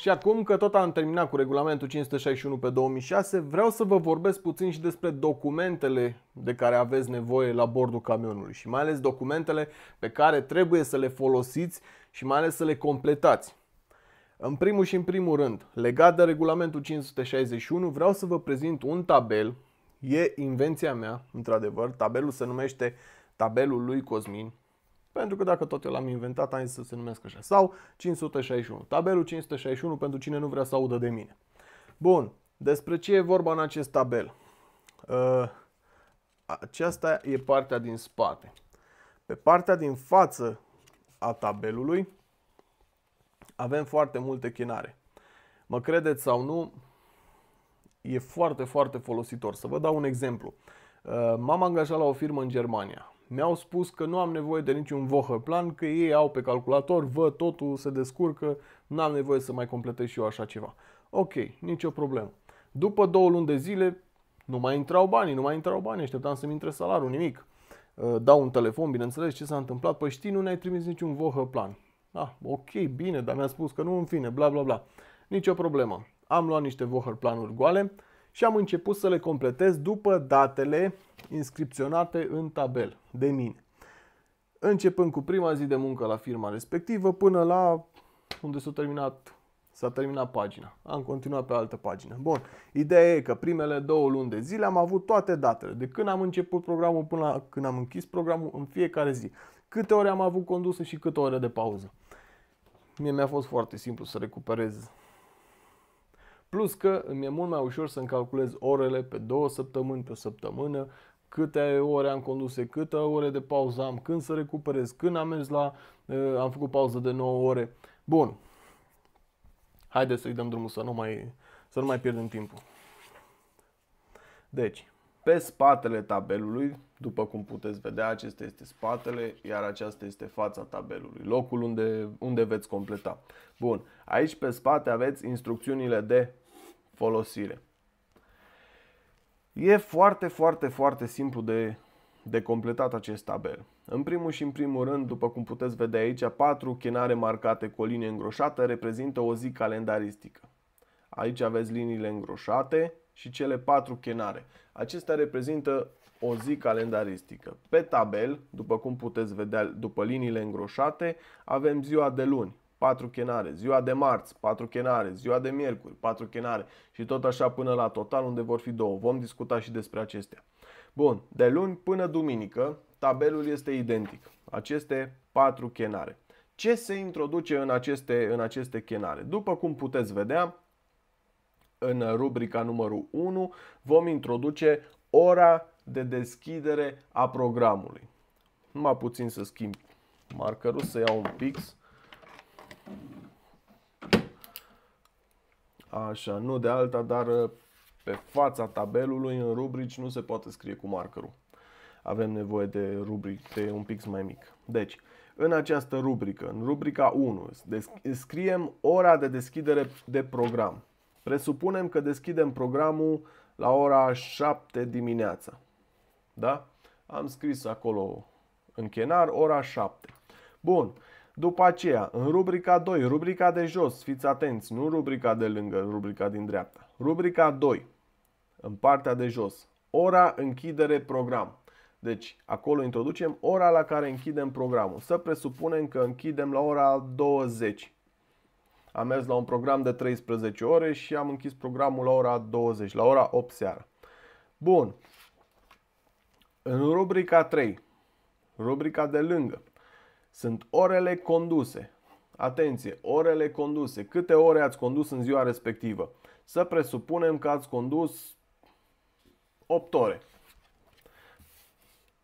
Și acum că tot am terminat cu regulamentul 561 pe 2006, vreau să vă vorbesc puțin și despre documentele de care aveți nevoie la bordul camionului și mai ales documentele pe care trebuie să le folosiți și mai ales să le completați. În primul și în primul rând, legat de regulamentul 561, vreau să vă prezint un tabel. E invenția mea, într-adevăr. Tabelul se numește tabelul lui Cosmin. Pentru că dacă tot eu l-am inventat, am zis să se numească așa. Sau 561. Tabelul 561 pentru cine nu vrea să audă de mine. Bun. Despre ce e vorba în acest tabel? Aceasta e partea din spate. Pe partea din față a tabelului avem foarte multe chenare. Mă credeți sau nu, e foarte, foarte folositor. Să vă dau un exemplu. M-am angajat la o firmă în Germania. Mi-au spus că nu am nevoie de niciun Wocherplan, că ei au pe calculator, văd totul, se descurcă, nu am nevoie să mai completez și eu așa ceva. Ok, nicio problemă. După 2 luni de zile, nu mai intrau banii, așteptam să-mi intre salariul, nimic. Dau un telefon, bineînțeles, ce s-a întâmplat? Păi știi, nu ne-ai trimis niciun Wocherplan. Ah, ok, bine, dar mi-a spus că nu, în fine, bla bla bla. Nicio problemă. Am luat niște Wocherplanuri goale și am început să le completez după datele inscripționate în tabel de mine. Începând cu prima zi de muncă la firma respectivă până la unde s-a terminat pagina. Am continuat pe altă pagină. Bun, ideea e că primele 2 luni de zile am avut toate datele. De când am început programul până la când am închis programul în fiecare zi. Câte ore am avut conduse și câte ore de pauză. Mie mi-a fost foarte simplu să recuperez. Plus că îmi e mult mai ușor să-mi calculez orele pe 2 săptămâni, pe o săptămână, câte ore am conduse, câte ore de pauză am, când să recuperez, când am mers am făcut pauză de 9 ore. Bun. Haideți să-i dăm drumul să nu mai pierdem timpul. Deci, pe spatele tabelului, după cum puteți vedea, acesta este spatele, iar aceasta este fața tabelului, locul unde veți completa. Bun, aici pe spate aveți instrucțiunile de folosire. E foarte, foarte, foarte simplu de completat acest tabel. În primul și în primul rând, după cum puteți vedea aici, 4 chenare marcate cu o linie îngroșată reprezintă o zi calendaristică. Aici aveți liniile îngroșate și cele 4 chenare. Acestea reprezintă o zi calendaristică. Pe tabel, după cum puteți vedea, după liniile îngroșate, avem ziua de luni, 4 chenare, ziua de marți, 4 chenare, ziua de miercuri, 4 chenare și tot așa până la total unde vor fi 2. Vom discuta și despre acestea. Bun, de luni până duminică, tabelul este identic. Aceste 4 chenare. Ce se introduce în aceste chenare? După cum puteți vedea, în rubrica numărul 1 vom introduce ora de deschidere a programului. Numai puțin să schimb markerul, să iau un pix. Așa, nu de alta, dar pe fața tabelului în rubrici nu se poate scrie cu markerul. Avem nevoie de un pix mai mic. Deci, în această rubrică, în rubrica 1, scriem ora de deschidere de program. Presupunem că deschidem programul la ora 7 dimineața. Da? Am scris acolo în chenar ora 7. Bun. După aceea, în rubrica 2, rubrica de jos, fiți atenți, nu rubrica de lângă, rubrica din dreapta. Rubrica 2, în partea de jos, ora închidere program. Deci, acolo introducem ora la care închidem programul. Să presupunem că închidem la ora 20. Am mers la un program de 13 ore și am închis programul la ora 20, la ora 8 seara. Bun. În rubrica 3, rubrica de lângă, sunt orele conduse. Atenție, orele conduse. Câte ore ați condus în ziua respectivă? Să presupunem că ați condus 8 ore.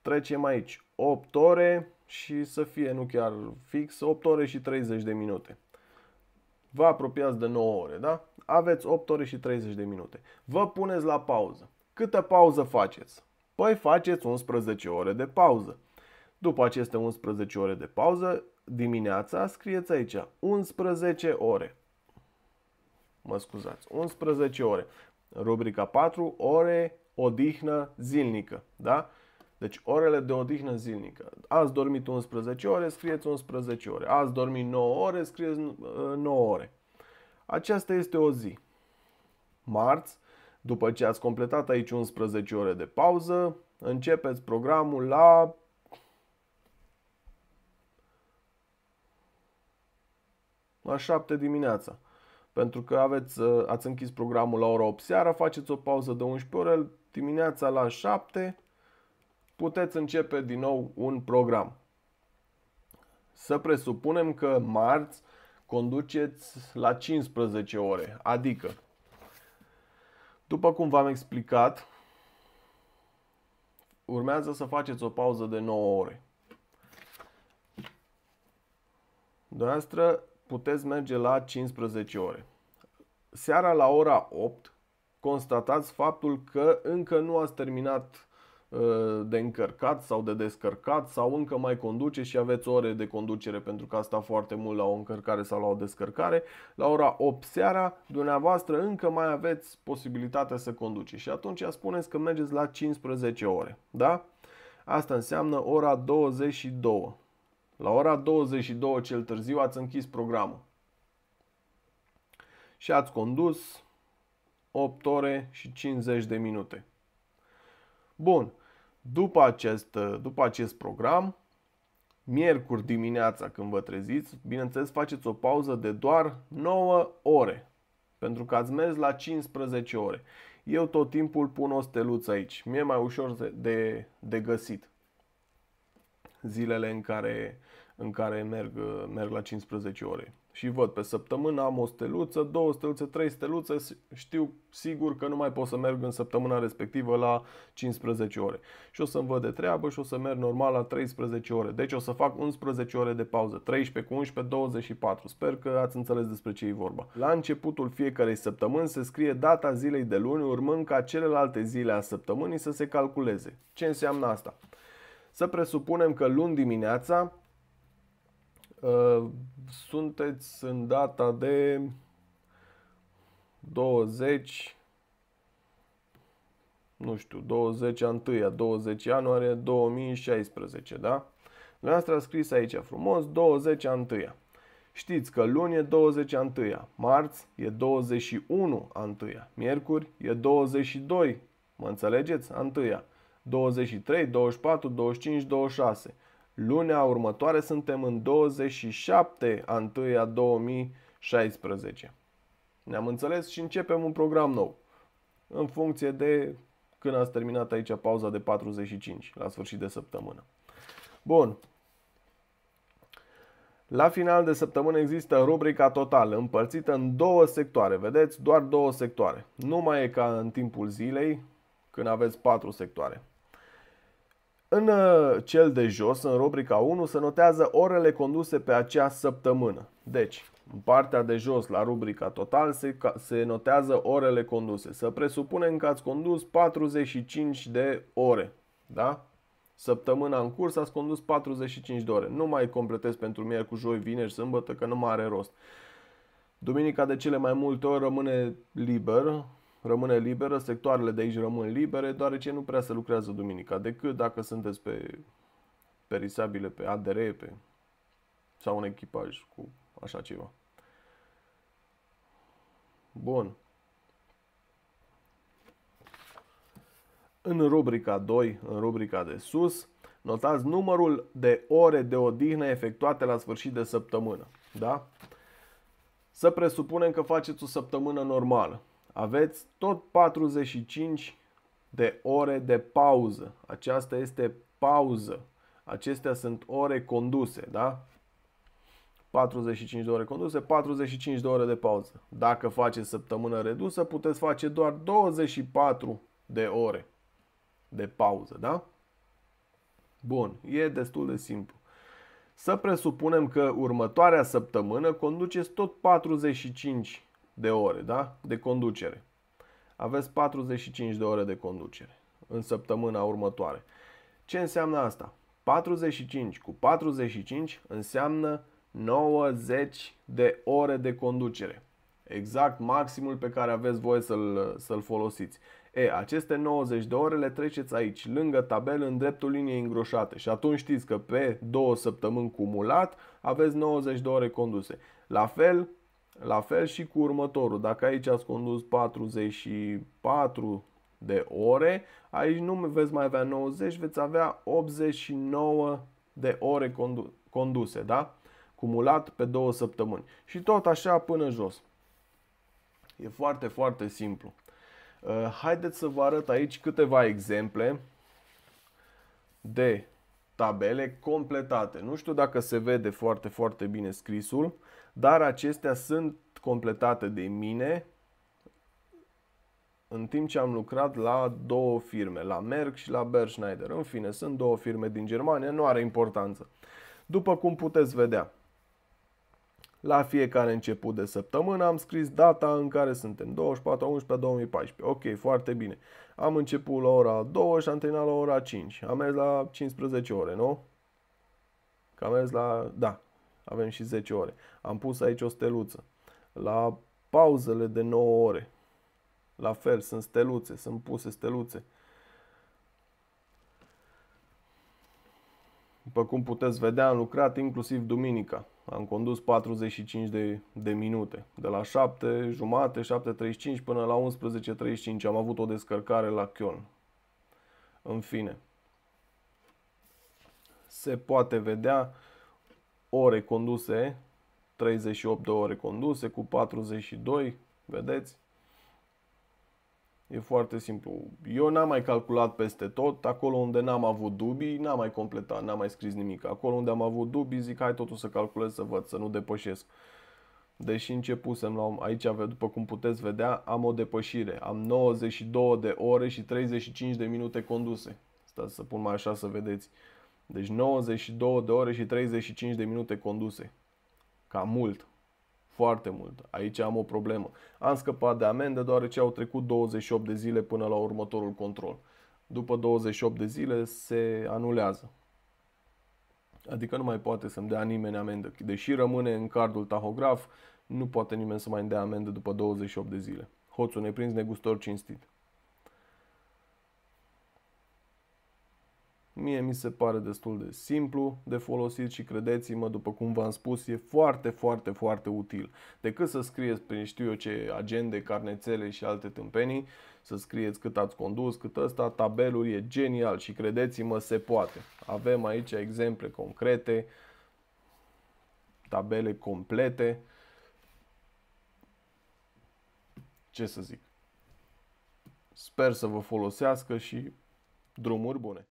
Trecem aici. 8 ore și să fie nu chiar fix, 8 ore și 30 de minute. Vă apropiați de 9 ore, da? Aveți 8 ore și 30 de minute. Vă puneți la pauză. Câtă pauză faceți? Păi faceți 11 ore de pauză. După aceste 11 ore de pauză, dimineața scrieți aici 11 ore. Mă scuzați, 11 ore. Rubrica 4, ore odihnă zilnică, da? Deci orele de odihnă zilnică. Ați dormit 11 ore, scrieți 11 ore. Ați dormit 9 ore, scrieți 9 ore. Aceasta este o zi. Marți, după ce ați completat aici 11 ore de pauză, începeți programul la 7 dimineața. Pentru că ați închis programul la ora 8 seara, faceți o pauză de 11 ore, dimineața la 7 puteți începe din nou un program. Să presupunem că marți conduceți la 15 ore, adică, după cum v-am explicat, urmează să faceți o pauză de 9 ore. Dumneavoastră puteți merge la 15 ore. Seara la ora 8 constatați faptul că încă nu ați terminat de încărcat sau de descărcat sau încă mai conduceți și aveți ore de conducere pentru că a stat foarte mult la o încărcare sau la o descărcare. La ora 8 seara, dumneavoastră încă mai aveți posibilitatea să conduceți și atunci spuneți că mergeți la 15 ore. Da? Asta înseamnă ora 22. La ora 22 cel târziu ați închis programul și ați condus 8 ore și 50 de minute. Bun, după acest program, miercuri dimineața când vă treziți, bineînțeles faceți o pauză de doar 9 ore, pentru că ați mers la 15 ore. Eu tot timpul pun o steluță aici, mi-e mai ușor de găsit zilele în care merg la 15 ore. Și văd pe săptămână am o steluță, 2 steluțe, 3 steluțe, știu sigur că nu mai pot să merg în săptămâna respectivă la 15 ore. Și o să-mi văd de treabă și o să merg normal la 13 ore. Deci o să fac 11 ore de pauză, 13 cu 11, 24. Sper că ați înțeles despre ce e vorba. La începutul fiecarei săptămâni se scrie data zilei de luni, urmând ca celelalte zile a săptămânii să se calculeze. Ce înseamnă asta? Să presupunem că luni dimineața sunteți în data de 20 ianuarie 2016, da? Dumneavoastră a scris aici frumos 20 a 1. Știți că luni e 20 a 1, marți e 21 a 1, miercuri e 22, mă înțelegeți? A 1, 23, 24, 25, 26. Lunea următoare suntem în 27 a 1 a 2016. Ne-am înțeles și începem un program nou. În funcție de când ați terminat aici pauza de 45 la sfârșit de săptămână. Bun. La final de săptămână există rubrica total, împărțită în 2 sectoare. Vedeți? Doar 2 sectoare. Nu mai e ca în timpul zilei, când aveți 4 sectoare. În cel de jos, în rubrica 1, se notează orele conduse pe acea săptămână. Deci, în partea de jos, la rubrica total, se notează orele conduse. Să presupunem că ați condus 45 de ore. Da? Săptămâna în curs ați condus 45 de ore. Nu mai completez pentru miercuri, joi, vineri, sâmbătă, că nu mai are rost. Duminica de cele mai multe ori rămâne liberă, sectoarele de aici rămân libere, deoarece nu prea se lucrează duminica, decât dacă sunteți pe perisabile, pe ADR, sau un echipaj cu așa ceva. Bun. În rubrica 2, în rubrica de sus, notați numărul de ore de odihnă efectuate la sfârșit de săptămână. Da? Să presupunem că faceți o săptămână normală. Aveți tot 45 de ore de pauză. Aceasta este pauză. Acestea sunt ore conduse, da? 45 de ore conduse, 45 de ore de pauză. Dacă faceți săptămână redusă, puteți face doar 24 de ore de pauză, da? Bun, e destul de simplu. Să presupunem că următoarea săptămână conduceți tot 45 de ore, da? De conducere. Aveți 45 de ore de conducere în săptămâna următoare. Ce înseamnă asta? 45 cu 45 înseamnă 90 de ore de conducere. Exact maximul pe care aveți voie să-l folosiți. Aceste 90 de ore le treceți aici, lângă tabel, în dreptul liniei îngroșate. Și atunci știți că pe 2 săptămâni cumulat aveți 90 de ore conduse. La fel, La fel și cu următorul. Dacă aici ați condus 44 de ore, aici nu veți mai avea 90, veți avea 89 de ore conduse, da? Cumulat pe 2 săptămâni. Și tot așa până jos. E foarte, foarte simplu. Haideți să vă arăt aici câteva exemple de tabele completate. Nu știu dacă se vede foarte, foarte bine scrisul, dar acestea sunt completate de mine în timp ce am lucrat la 2 firme, la Merck și la Bernd Schneider. În fine, sunt 2 firme din Germania, nu are importanță. După cum puteți vedea, la fiecare început de săptămână am scris data în care suntem, 24/11/2014. Ok, foarte bine. Am început la ora 2 și am terminat la ora 5. Am mers la 15 ore, nu? Că am mers la... Da, avem și 10 ore. Am pus aici o steluță. La pauzele de 9 ore. La fel, sunt steluțe, sunt puse steluțe. După cum puteți vedea, am lucrat inclusiv duminica. Am condus 45 de minute. De la 7:30, 7:35 până la 11:35 am avut o descărcare la Köln. În fine, se poate vedea ore conduse, 38 de ore conduse cu 42, vedeți? E foarte simplu. Eu n-am mai calculat peste tot. Acolo unde n-am avut dubii, n-am mai completat, n-am mai scris nimic. Acolo unde am avut dubii, zic, hai totul să calculez, să văd, să nu depășesc. Deși începusem, aici, după cum puteți vedea, am o depășire. Am 92 de ore și 35 de minute conduse. Stați să pun mai așa să vedeți. Deci 92 de ore și 35 de minute conduse. Cam mult. Foarte mult. Aici am o problemă. Am scăpat de amendă deoarece au trecut 28 de zile până la următorul control. După 28 de zile se anulează. Adică nu mai poate să-mi dea nimeni amendă. Deși rămâne în cardul tahograf, nu poate nimeni să mai îmi dea amendă după 28 de zile. Hoțul neprins, negustor cinstit. Mie mi se pare destul de simplu de folosit și credeți-mă, după cum v-am spus, e foarte, foarte, foarte util. Decât să scrieți pe știu eu ce agende, carnețele și alte tâmpenii, să scrieți cât ați condus, cât ăsta, tabelul e genial și credeți-mă, se poate. Avem aici exemple concrete, tabele complete. Ce să zic? Sper să vă folosească și drumuri bune!